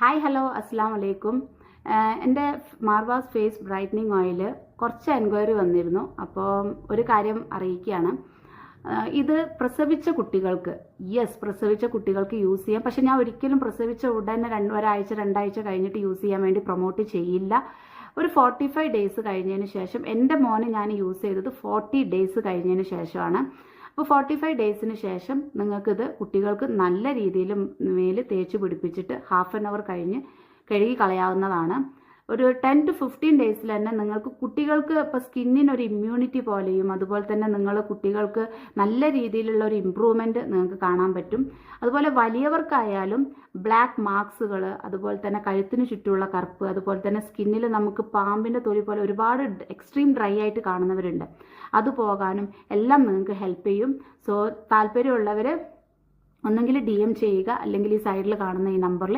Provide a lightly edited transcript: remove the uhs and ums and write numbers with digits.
Hi hello അസ്സാം വലൈക്കും. എൻ്റെ മാർവാസ് ഫേസ് ബ്രൈറ്റനിങ് ഓയിൽ കുറച്ച് എൻക്വയറി വന്നിരുന്നു. അപ്പോൾ ഒരു കാര്യം അറിയിക്കുകയാണ്. ഇത് പ്രസവിച്ച കുട്ടികൾക്ക് പ്രസവിച്ച കുട്ടികൾക്ക് യൂസ് ചെയ്യാം. പക്ഷെ ഞാൻ ഒരിക്കലും പ്രസവിച്ച ഉടനെ ഒരാഴ്ച 2 ആഴ്ച കഴിഞ്ഞിട്ട് യൂസ് ചെയ്യാൻ വേണ്ടി പ്രൊമോട്ട് ചെയ്യില്ല. ഒരു 45 ഡേയ്സ് കഴിഞ്ഞതിന് ശേഷം, എൻ്റെ മോന് ഞാൻ യൂസ് ചെയ്തത് 40 ഡേയ്സ് കഴിഞ്ഞതിന് ശേഷമാണ്. അപ്പോൾ 45 ഡേയ്സിന് ശേഷം നിങ്ങൾക്കിത് കുട്ടികൾക്ക് നല്ല രീതിയിൽ മേല് തേച്ച് പിടിപ്പിച്ചിട്ട് ഹാഫ് ആൻ അവർ കഴിഞ്ഞ് കഴുകി കളയാവുന്നതാണ്. ഒരു 10 to 15 ഡേയ്സിൽ തന്നെ നിങ്ങൾക്ക് കുട്ടികൾക്ക് ഇപ്പോൾ സ്കിന്നിനൊരു ഇമ്മ്യൂണിറ്റി പോലെയും അതുപോലെ തന്നെ നിങ്ങൾ കുട്ടികൾക്ക് നല്ല രീതിയിലുള്ള ഒരു ഇമ്പ്രൂവ്മെൻറ്റ് നിങ്ങൾക്ക് കാണാൻ പറ്റും. അതുപോലെ വലിയവർക്കായാലും ബ്ലാക്ക് മാർക്സുകൾ, അതുപോലെ തന്നെ കഴുത്തിന് ചുറ്റുമുള്ള കറുപ്പ്, അതുപോലെ തന്നെ സ്കിന്നിൽ നമുക്ക് പാമ്പിൻ്റെ തൊലി പോലെ ഒരുപാട് എക്സ്ട്രീം ഡ്രൈ ആയിട്ട് കാണുന്നവരുണ്ട്. അത് പോകാനും എല്ലാം നിങ്ങൾക്ക് ഹെൽപ്പ് ചെയ്യും. സോ താല്പര്യമുള്ളവർ ഒന്നെങ്കിൽ DM ചെയ്യുക, അല്ലെങ്കിൽ ഈ സൈഡിൽ കാണുന്ന ഈ നമ്പറിൽ